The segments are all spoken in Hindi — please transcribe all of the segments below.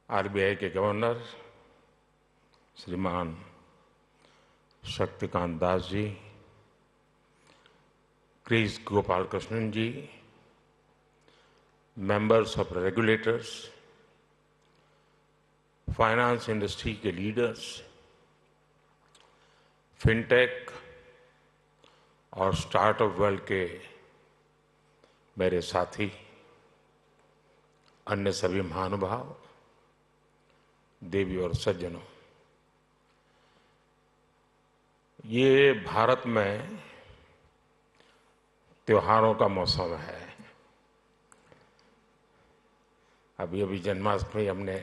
आरबीआई के गवर्नर श्रीमान Shaktikanta Das ji, Kris Gopalakrishnan ji, members of regulators, finance industry के लीडर्स, फिनटेक और स्टार्टअप वर्ल्ड के मेरे साथी, अन्य सभी महानुभाव, देवी और सज्जनों, ये भारत में त्योहारों का मौसम है। अभी जन्माष्टमी हमने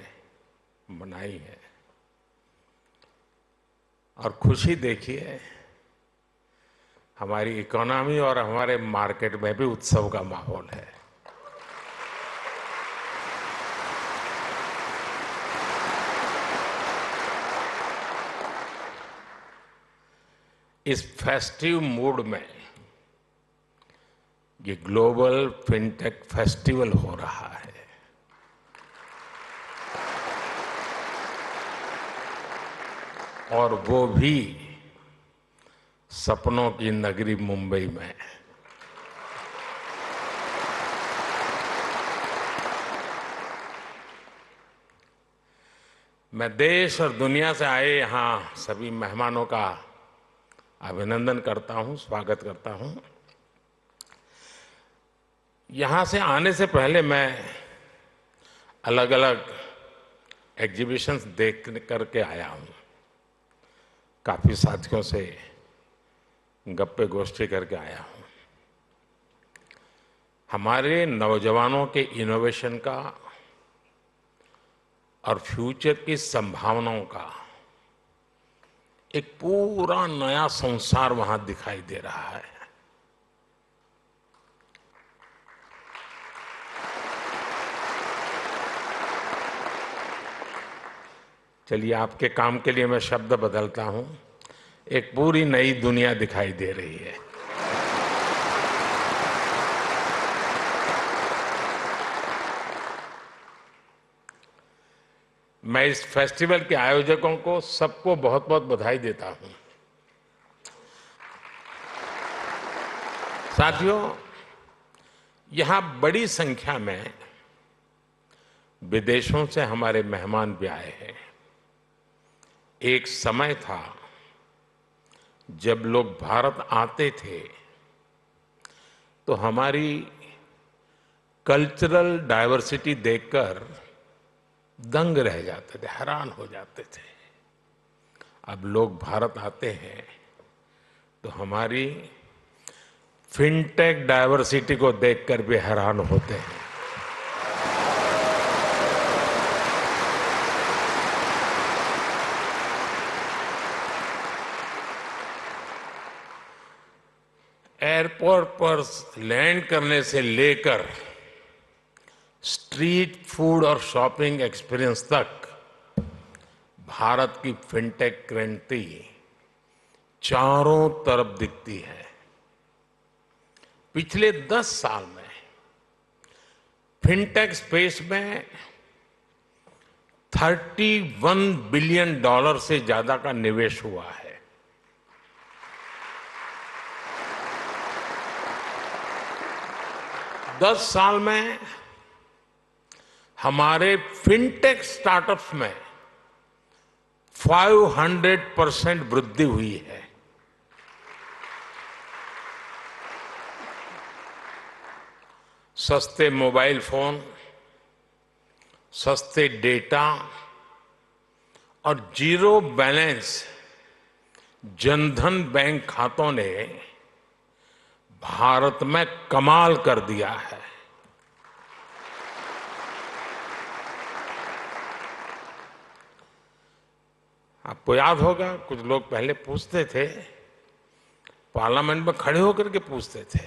मनाई है और खुशी देखिए, हमारी इकोनॉमी और हमारे मार्केट में भी उत्सव का माहौल है। इस फेस्टिव मूड में ये ग्लोबल फिनटेक फेस्टिवल हो रहा है। और वो भी सपनों की नगरी मुंबई में। मैं देश और दुनिया से आए यहाँ सभी मेहमानों का अभिनंदन करता हूँ, स्वागत करता हूँ। यहाँ से आने से पहले मैं अलग अलग एग्जीबिशंस देख करके आया हूँ, काफी साथियों से गप्पे गोष्ठी करके आया हूँ। हमारे नौजवानों के इनोवेशन का और फ्यूचर की संभावनाओं का एक पूरा नया संसार वहां दिखाई दे रहा है। चलिए, आपके काम के लिए मैं शब्द बदलता हूं। एक पूरी नई दुनिया दिखाई दे रही है। मैं इस फेस्टिवल के आयोजकों को सबको बहुत बहुत बधाई देता हूं। साथियों, यहां बड़ी संख्या में विदेशों से हमारे मेहमान भी आए हैं। एक समय था जब लोग भारत आते थे तो हमारी कल्चरल डाइवर्सिटी देखकर दंग रह जाते थे, हैरान हो जाते थे। अब लोग भारत आते हैं तो हमारी फिनटेक डाइवर्सिटी को देखकर भी हैरान होते हैं। एयरपोर्ट पर लैंड करने से लेकर स्ट्रीट फूड और शॉपिंग एक्सपीरियंस तक भारत की फिनटेक क्रांति चारों तरफ दिखती है। पिछले 10 साल में फिनटेक स्पेस में $31 बिलियन से ज्यादा का निवेश हुआ है। दस साल में हमारे फिनटेक स्टार्टअप्स में 500% वृद्धि हुई है। सस्ते मोबाइल फोन, सस्ते डेटा और जीरो बैलेंस जनधन बैंक खातों ने भारत में कमाल कर दिया है। आपको याद होगा, कुछ लोग पहले पूछते थे, पार्लियामेंट में खड़े होकर के पूछते थे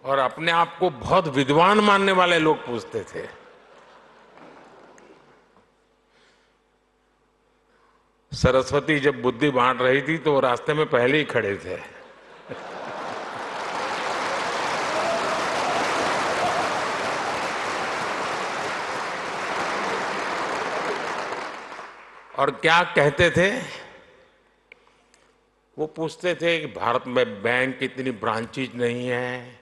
और अपने आप को बहुत विद्वान मानने वाले लोग पूछते थे। सरस्वती जब बुद्धि बांट रही थी तो वो रास्ते में पहले ही खड़े थे। और क्या कहते थे? वो पूछते थे कि भारत में बैंक की इतनी ब्रांचेज नहीं है,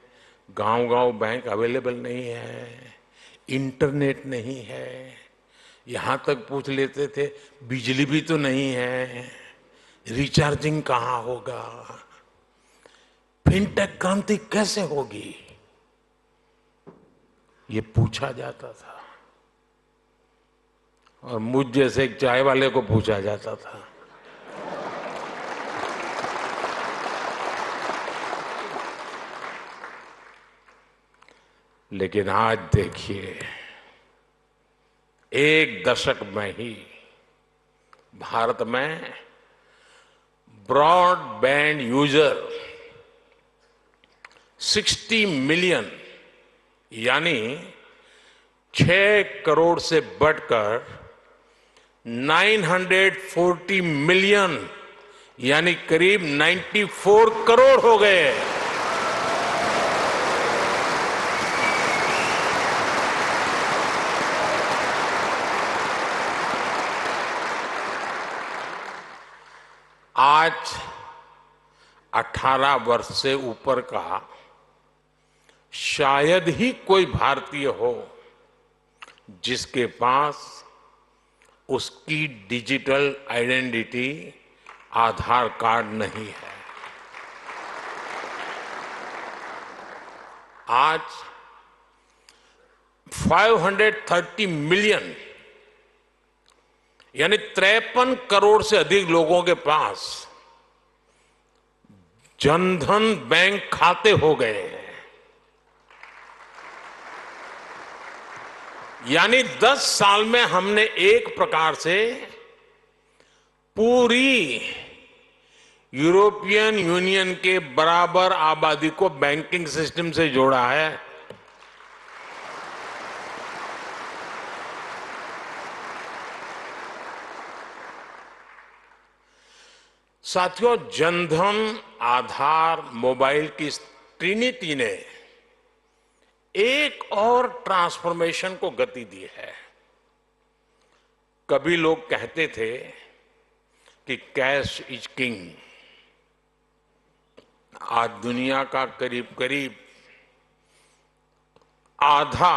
गांव-गांव बैंक अवेलेबल नहीं है, इंटरनेट नहीं है, यहां तक पूछ लेते थे बिजली भी तो नहीं है, रिचार्जिंग कहां होगा, फिनटेक क्रांति कैसे होगी, ये पूछा जाता था। और मुझ जैसे एक चाय वाले को पूछा जाता था। लेकिन आज देखिए, एक दशक में ही भारत में ब्रॉडबैंड यूजर 60 मिलियन यानी 6 करोड़ से बढ़कर 940 मिलियन यानी करीब 94 करोड़ हो गए। आज 18 वर्ष से ऊपर का शायद ही कोई भारतीय हो जिसके पास उसकी डिजिटल आइडेंटिटी आधार कार्ड नहीं है। आज 530 मिलियन यानी 53 करोड़ से अधिक लोगों के पास जनधन बैंक खाते हो गए हैं। यानी 10 साल में हमने एक प्रकार से पूरी यूरोपियन यूनियन के बराबर आबादी को बैंकिंग सिस्टम से जोड़ा है। साथियों, जनधन, आधार, मोबाइल की ट्रिनिटी ने एक और ट्रांसफॉर्मेशन को गति दी है। कभी लोग कहते थे कि कैश इज किंग। आज दुनिया का करीब करीब आधा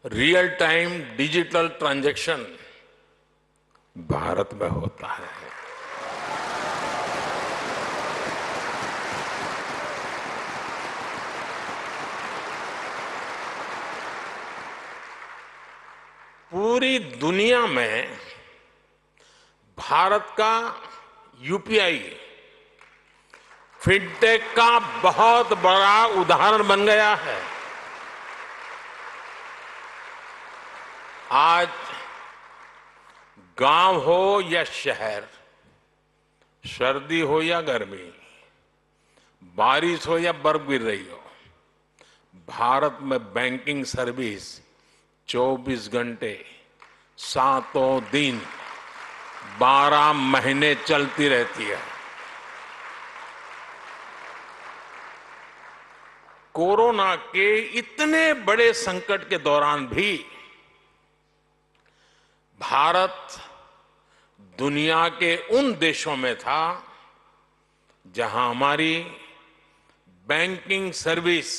real time digital transaction Bharat में होता है। पूरी दुनिया में भारत का यूपीआई फिनटेक का बहुत बड़ा उदाहरण बन गया है। आज गांव हो या शहर, सर्दी हो या गर्मी, बारिश हो या बर्फ गिर रही हो, भारत में बैंकिंग सर्विस 24 घंटे, 7 दिन, 12 महीने चलती रहती है। कोरोना के इतने बड़े संकट के दौरान भी भारत दुनिया के उन देशों में था जहां हमारी बैंकिंग सर्विस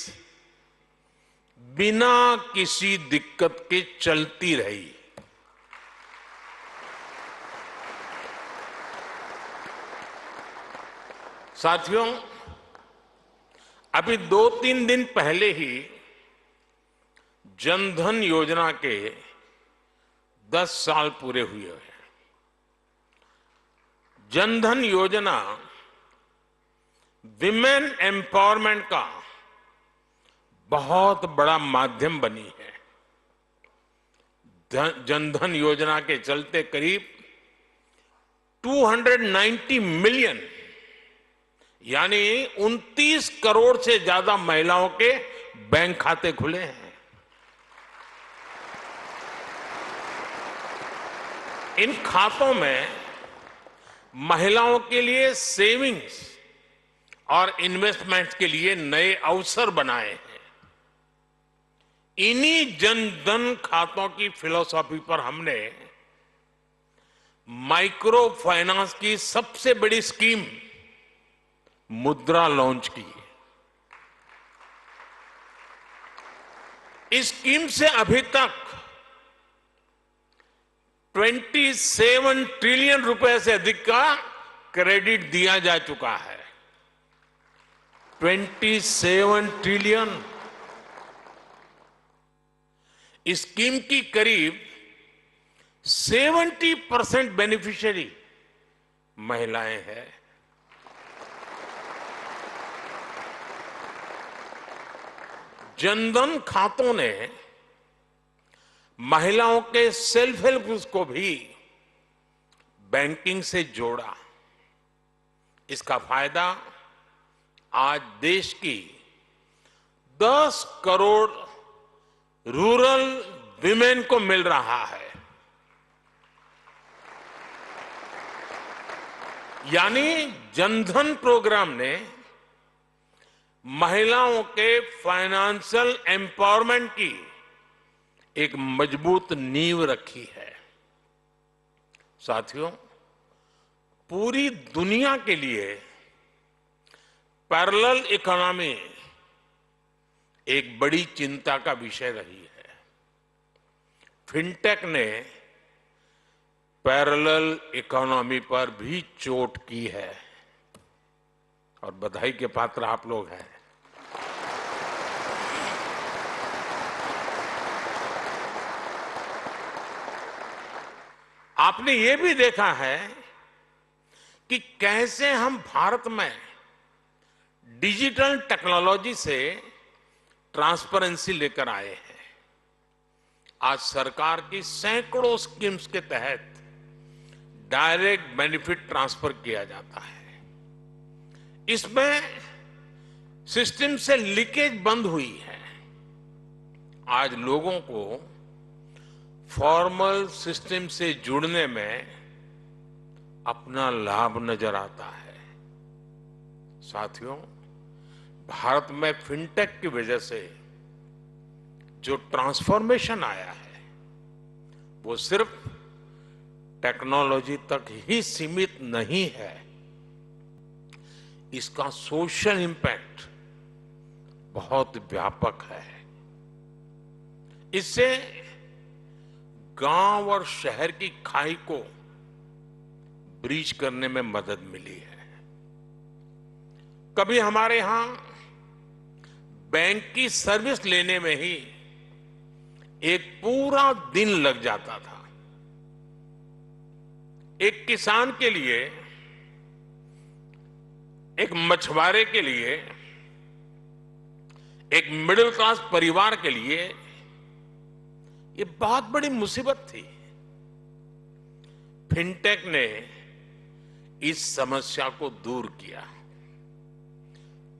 बिना किसी दिक्कत के चलती रही। साथियों, अभी 2-3 दिन पहले ही जनधन योजना के 10 साल पूरे हुए हैं। जनधन योजना विमेन एम्पावरमेंट का बहुत बड़ा माध्यम बनी है। जनधन योजना के चलते करीब 290 मिलियन यानी 29 करोड़ से ज्यादा महिलाओं के बैंक खाते खुले हैं। इन खातों में महिलाओं के लिए सेविंग्स और इन्वेस्टमेंट्स के लिए नए अवसर बनाए हैं। इन्हीं जनधन खातों की फिलॉसफी पर हमने माइक्रो फाइनेंस की सबसे बड़ी स्कीम मुद्रा लॉन्च की। इस स्कीम से अभी तक 27 ट्रिलियन रुपए से अधिक का क्रेडिट दिया जा चुका है। 27 ट्रिलियन। इस स्कीम की करीब 70% बेनिफिशियरी महिलाएं हैं। जनधन खातों ने महिलाओं के सेल्फ हेल्प को भी बैंकिंग से जोड़ा। इसका फायदा आज देश की 10 करोड़ रूरल विमेन को मिल रहा है। यानी जनधन प्रोग्राम ने महिलाओं के फाइनेंशियल एम्पावरमेंट की एक मजबूत नींव रखी है। साथियों, पूरी दुनिया के लिए पैरेलल इकोनॉमी एक बड़ी चिंता का विषय रही है। फिनटेक ने पैरेलल इकोनॉमी पर भी चोट की है और बधाई के पात्र आप लोग हैं। आपने ये भी देखा है कि कैसे हम भारत में डिजिटल टेक्नोलॉजी से ट्रांसपेरेंसी लेकर आए हैं। आज सरकार की सैकड़ों स्कीम्स के तहत डायरेक्ट बेनिफिट ट्रांसफर किया जाता है। इसमें सिस्टम से लीकेज बंद हुई है। आज लोगों को फॉर्मल सिस्टम से जुड़ने में अपना लाभ नजर आता है। साथियों, भारत में फिनटेक की वजह से जो ट्रांसफॉर्मेशन आया है वो सिर्फ टेक्नोलॉजी तक ही सीमित नहीं है। इसका सोशल इंपैक्ट बहुत व्यापक है। इससे गांव और शहर की खाई को ब्रीच करने में मदद मिली है। कभी हमारे यहां बैंक की सर्विस लेने में ही एक पूरा दिन लग जाता था। एक किसान के लिए, एक मछुआरे के लिए, एक मिडिल क्लास परिवार के लिए ये बहुत बड़ी मुसीबत थी। फिनटेक ने इस समस्या को दूर किया।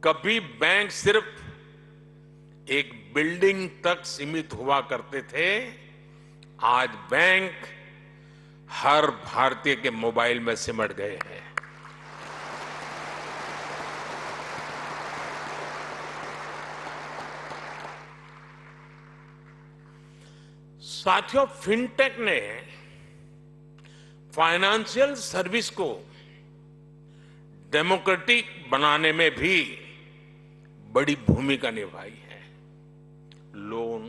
कभी बैंक सिर्फ एक बिल्डिंग तक सीमित हुआ करते थे, आज बैंक हर भारतीय के मोबाइल में सिमट गए हैं। साथियों, फिनटेक ने फाइनेंशियल सर्विस को डेमोक्रेटिक बनाने में भी बड़ी भूमिका निभाई है। Loan,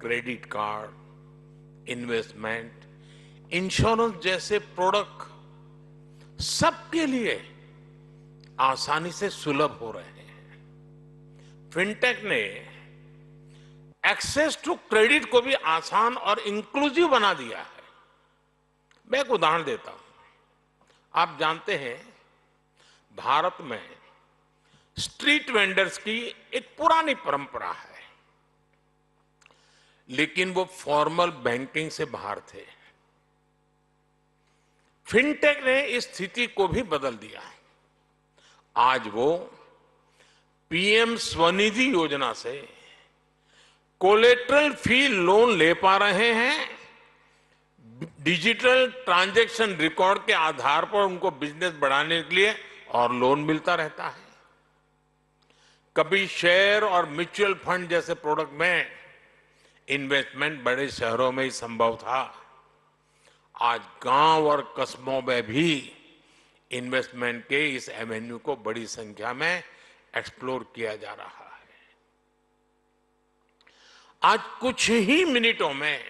credit card, investment, insurance जैसे प्रोडक्ट सबके लिए आसानी से सुलभ हो रहे हैं। फिनटेक ने एक्सेस टू क्रेडिट को भी आसान और इंक्लूसिव बना दिया है। मैं एक उदाहरण देता हूं। आप जानते हैं, भारत में स्ट्रीट वेंडर्स की एक पुरानी परंपरा है, लेकिन वो फॉर्मल बैंकिंग से बाहर थे। फिनटेक ने इस स्थिति को भी बदल दिया। आज वो पीएम स्वनिधि योजना से कोलेटरल फ्री लोन ले पा रहे हैं। डिजिटल ट्रांजैक्शन रिकॉर्ड के आधार पर उनको बिजनेस बढ़ाने के लिए और लोन मिलता रहता है। कभी शेयर और म्यूचुअल फंड जैसे प्रोडक्ट में इन्वेस्टमेंट बड़े शहरों में ही संभव था। आज गांव और कस्बों में भी इन्वेस्टमेंट के इस एवेन्यू को बड़ी संख्या में एक्सप्लोर किया जा रहा है। आज कुछ ही मिनटों में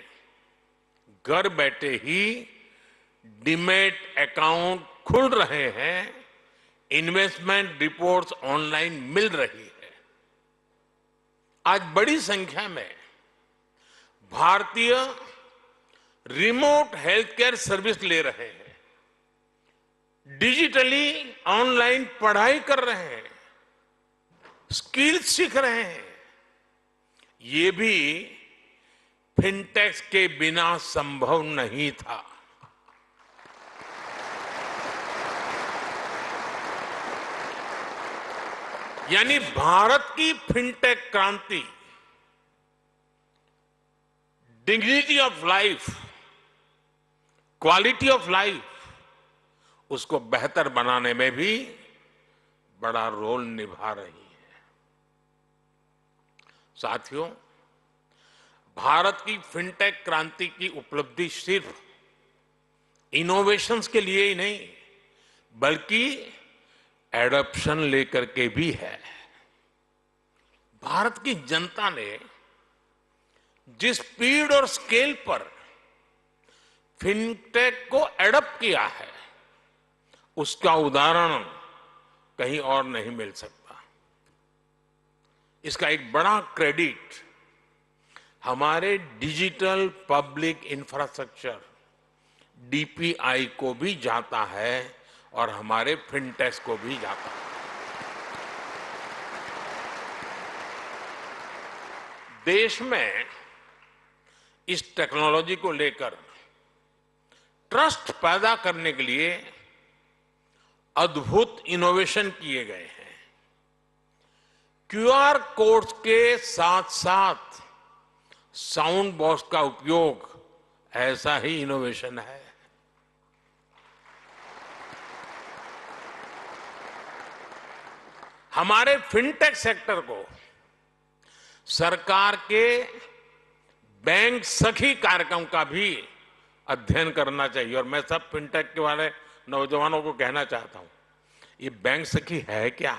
घर बैठे ही डीमैट अकाउंट खुल रहे हैं, इन्वेस्टमेंट रिपोर्ट्स ऑनलाइन मिल रही है। आज बड़ी संख्या में भारतीय रिमोट हेल्थ केयर सर्विस ले रहे हैं, डिजिटली ऑनलाइन पढ़ाई कर रहे हैं, स्किल सीख रहे हैं। ये भी फिनटेक्स के बिना संभव नहीं था। यानी भारत की फिनटेक क्रांति dignity of life, quality of life उसको बेहतर बनाने में भी बड़ा रोल निभा रही है। साथियों, भारत की फिनटेक क्रांति की उपलब्धि सिर्फ इनोवेशंस के लिए ही नहीं बल्कि एडॉप्शन लेकर के भी है। भारत की जनता ने जिस स्पीड और स्केल पर फिनटेक को एडॉप्ट किया है उसका उदाहरण कहीं और नहीं मिल सकता। इसका एक बड़ा क्रेडिट हमारे डिजिटल पब्लिक इंफ्रास्ट्रक्चर डीपीआई को भी जाता है और हमारे फिनटेक्स को भी जाता है। देश में इस टेक्नोलॉजी को लेकर ट्रस्ट पैदा करने के लिए अद्भुत इनोवेशन किए गए हैं। क्यूआर कोड्स के साथ साथ साउंड बॉक्स का उपयोग ऐसा ही इनोवेशन है। हमारे फिनटेक सेक्टर को सरकार के बैंक सखी कार्यक्रम का भी अध्ययन करना चाहिए। और मैं सब फिनटेक के वाले नौजवानों को कहना चाहता हूं, ये बैंक सखी है क्या?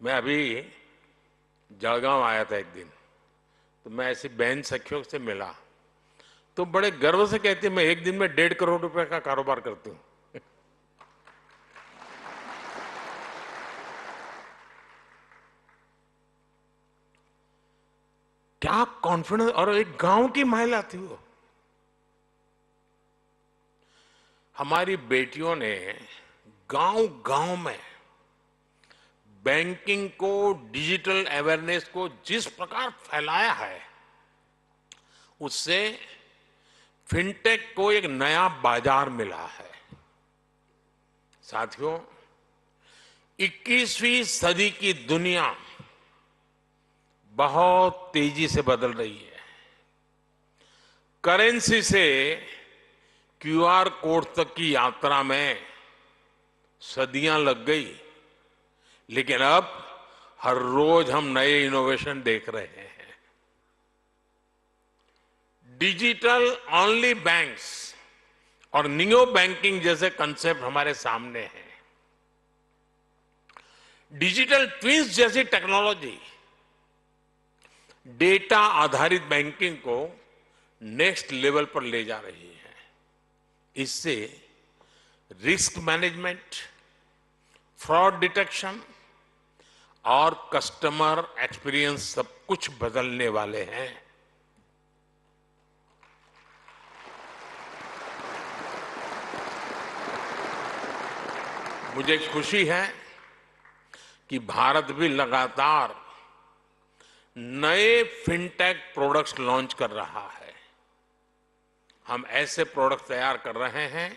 मैं अभी जलगांव आया था एक दिन, तो मैं ऐसी बैंक सखियों से मिला तो बड़े गर्व से कहती मैं एक दिन में 1.5 करोड़ रुपए का कारोबार करती हूं। क्या कॉन्फिडेंस! और एक गांव की महिला थी वो। हमारी बेटियों ने गांव गांव में बैंकिंग को, डिजिटल अवेयरनेस को जिस प्रकार फैलाया है उससे फिनटेक को एक नया बाजार मिला है। साथियों, 21वीं सदी की दुनिया बहुत तेजी से बदल रही है। करेंसी से क्यूआर कोड तक की यात्रा में सदियां लग गई, लेकिन अब हर रोज हम नए इनोवेशन देख रहे हैं। डिजिटल ओनली बैंक्स और नियो बैंकिंग जैसे कंसेप्ट हमारे सामने हैं। डिजिटल ट्विंस जैसी टेक्नोलॉजी डेटा आधारित बैंकिंग को नेक्स्ट लेवल पर ले जा रही है। इससे रिस्क मैनेजमेंट, फ्रॉड डिटेक्शन और कस्टमर एक्सपीरियंस सब कुछ बदलने वाले हैं। मुझे खुशी है कि भारत भी लगातार नए फिनटेक प्रोडक्ट्स लॉन्च कर रहा है। हम ऐसे प्रोडक्ट तैयार कर रहे हैं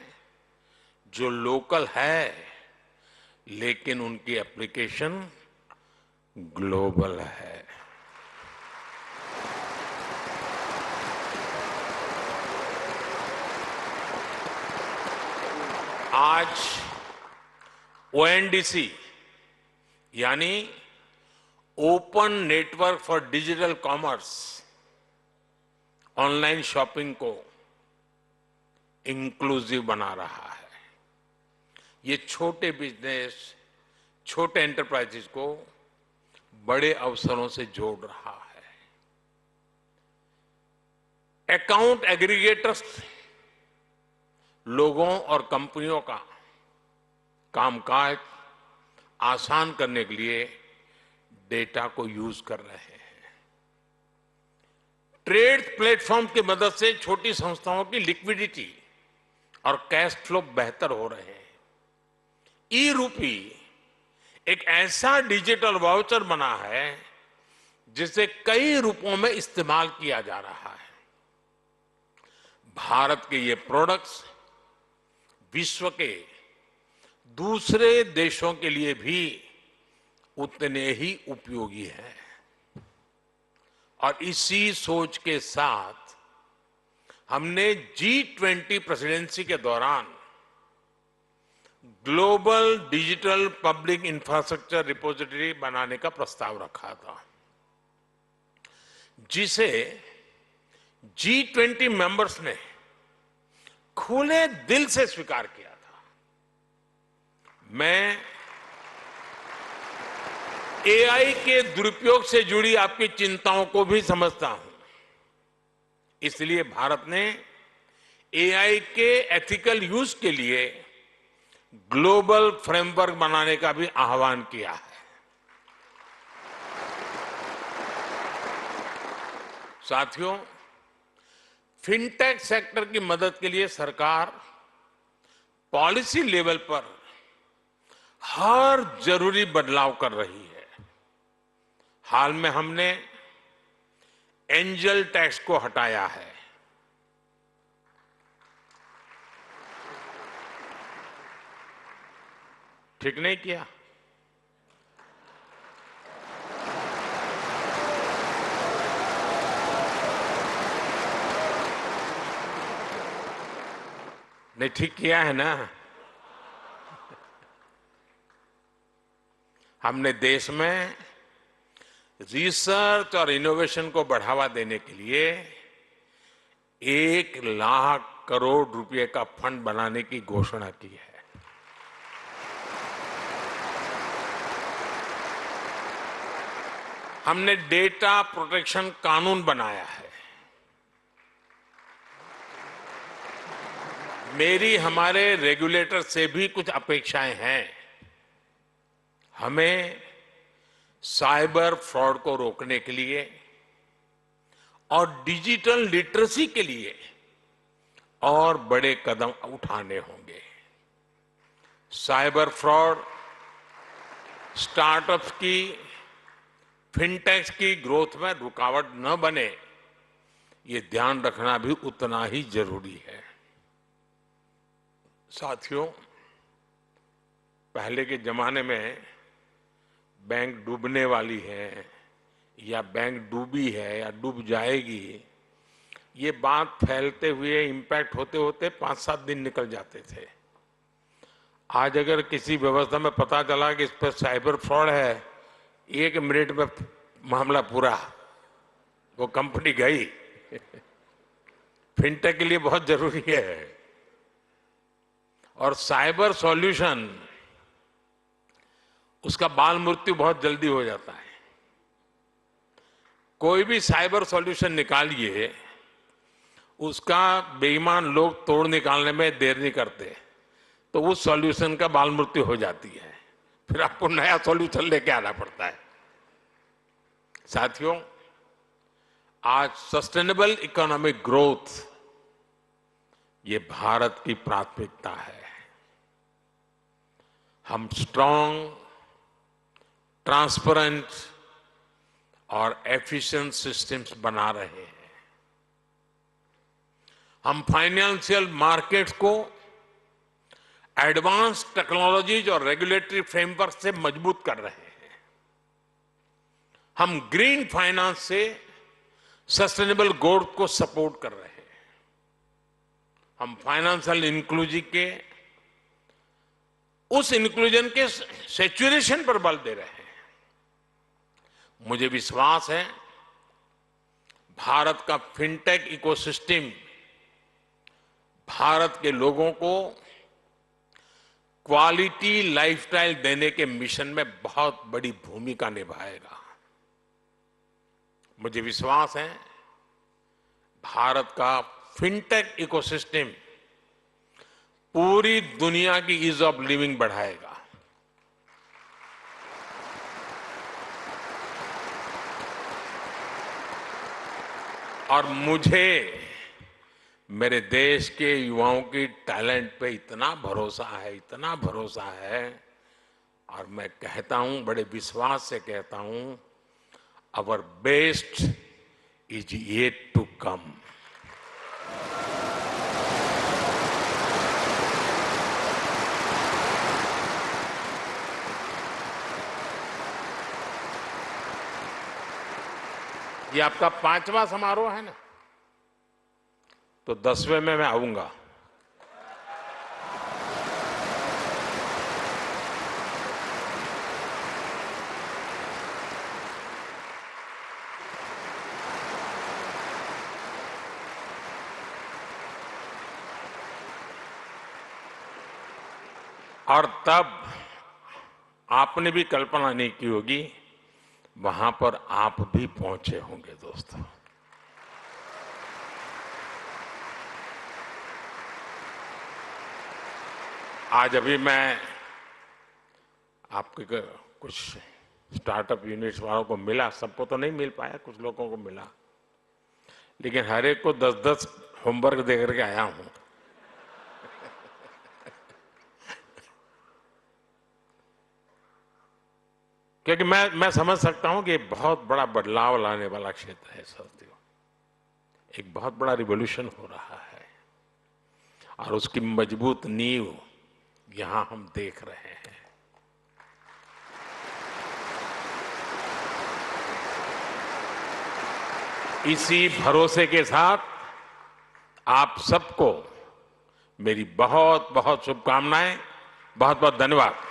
जो लोकल है लेकिन उनकी एप्लीकेशन ग्लोबल है। आज ओएनडीसी यानी open network for digital commerce online shopping को इंक्लूसिव बना रहा है। ये छोटे बिजनेस, छोटे एंटरप्राइजेस को बड़े अवसरों से जोड़ रहा है। अकाउंट एग्रीगेटर्स लोगों और कंपनियों का कामकाज आसान करने के लिए डेटा को यूज कर रहे हैं। ट्रेड प्लेटफॉर्म की मदद से छोटी संस्थाओं की लिक्विडिटी और कैश फ्लो बेहतर हो रहे हैं। ई रूपी एक ऐसा डिजिटल वाउचर बना है जिसे कई रूपों में इस्तेमाल किया जा रहा है। भारत के ये प्रोडक्ट्स विश्व के दूसरे देशों के लिए भी उतने ही उपयोगी हैं। और इसी सोच के साथ हमने G20 प्रेसिडेंसी के दौरान global digital public infrastructure repository बनाने का प्रस्ताव रखा था, जिसे G20 मेंबर्स ने खुले दिल से स्वीकार किया था। मैं AI के दुरुपयोग से जुड़ी आपकी चिंताओं को भी समझता हूं, इसलिए भारत ने AI के एथिकल यूज के लिए ग्लोबल फ्रेमवर्क बनाने का भी आह्वान किया है। साथियों, फिनटेक सेक्टर की मदद के लिए सरकार पॉलिसी लेवल पर हर जरूरी बदलाव कर रही है। हाल में हमने एंजल टैक्स को हटाया है। ठीक नहीं किया? नहीं, ठीक किया है ना? हमने देश में रिसर्च और इनोवेशन को बढ़ावा देने के लिए 1,00,000 करोड़ रुपए का फंड बनाने की घोषणा की है। हमने डेटा प्रोटेक्शन कानून बनाया है। मेरी हमारे रेगुलेटर से भी कुछ अपेक्षाएं हैं। हमें साइबर फ्रॉड को रोकने के लिए और डिजिटल लिटरेसी के लिए और बड़े कदम उठाने होंगे। साइबर फ्रॉड स्टार्टअप्स की, फिनटेक्स की ग्रोथ में रुकावट न बने, ये ध्यान रखना भी उतना ही जरूरी है। साथियों, पहले के जमाने में बैंक डूबने वाली है या बैंक डूबी है या डूब जाएगी, ये बात फैलते हुए इंपैक्ट होते होते 5-7 दिन निकल जाते थे। आज अगर किसी व्यवस्था में पता चला कि इस पर साइबर फ्रॉड है, 1 मिनट में मामला पूरा, वो कंपनी गई। फिनटेक के लिए बहुत जरूरी है। और साइबर सॉल्यूशन, उसका बाल मृत्यु बहुत जल्दी हो जाता है। कोई भी साइबर सॉल्यूशन निकालिए, उसका बेईमान लोग तोड़ निकालने में देर नहीं करते, तो उस सॉल्यूशन का बाल मृत्यु हो जाती है। फिर आपको नया सॉल्यूशन लेके आना पड़ता है। साथियों, आज सस्टेनेबल इकोनॉमिक ग्रोथ ये भारत की प्राथमिकता है। हम स्ट्रांग, ट्रांसपेरेंट और एफिशिएंट सिस्टम्स बना रहे हैं। हम फाइनेंशियल मार्केट्स को एडवांस टेक्नोलॉजीज और रेगुलेटरी फ्रेमवर्क से मजबूत कर रहे हैं। हम ग्रीन फाइनेंस से सस्टेनेबल ग्रोथ को सपोर्ट कर रहे हैं। हम फाइनेंशियल इंक्लूजन के उस इंक्लूजन के सैचुरेशन पर बल दे रहे हैं। मुझे विश्वास है भारत का फिनटेक इकोसिस्टम भारत के लोगों को क्वालिटी लाइफस्टाइल देने के मिशन में बहुत बड़ी भूमिका निभाएगा। मुझे विश्वास है भारत का फिनटेक इकोसिस्टम पूरी दुनिया की ईज ऑफ लिविंग बढ़ाएगा। और मुझे मेरे देश के युवाओं की टैलेंट पे इतना भरोसा है, इतना भरोसा है, और मैं कहता हूं, बड़े विश्वास से कहता हूं, our best is yet to come. ये आपका 5वां समारोह है ना, तो 10वें में मैं आऊंगा। और तब आपने भी कल्पना नहीं की होगी, वहां पर आप भी पहुंचे होंगे दोस्तों। आज अभी मैं आपके कुछ स्टार्टअप यूनिट्स वालों को मिला, सबको तो नहीं मिल पाया, कुछ लोगों को मिला, लेकिन हर एक को 10-10 होमवर्क दे करके आया हूं। क्योंकि मैं समझ सकता हूं कि बहुत बड़ा बदलाव लाने वाला क्षेत्र है साथियों। एक बहुत बड़ा रिवॉल्यूशन हो रहा है और उसकी मजबूत नींव यहां हम देख रहे हैं। इसी भरोसे के साथ आप सबको मेरी बहुत बहुत शुभकामनाएं, बहुत बहुत धन्यवाद।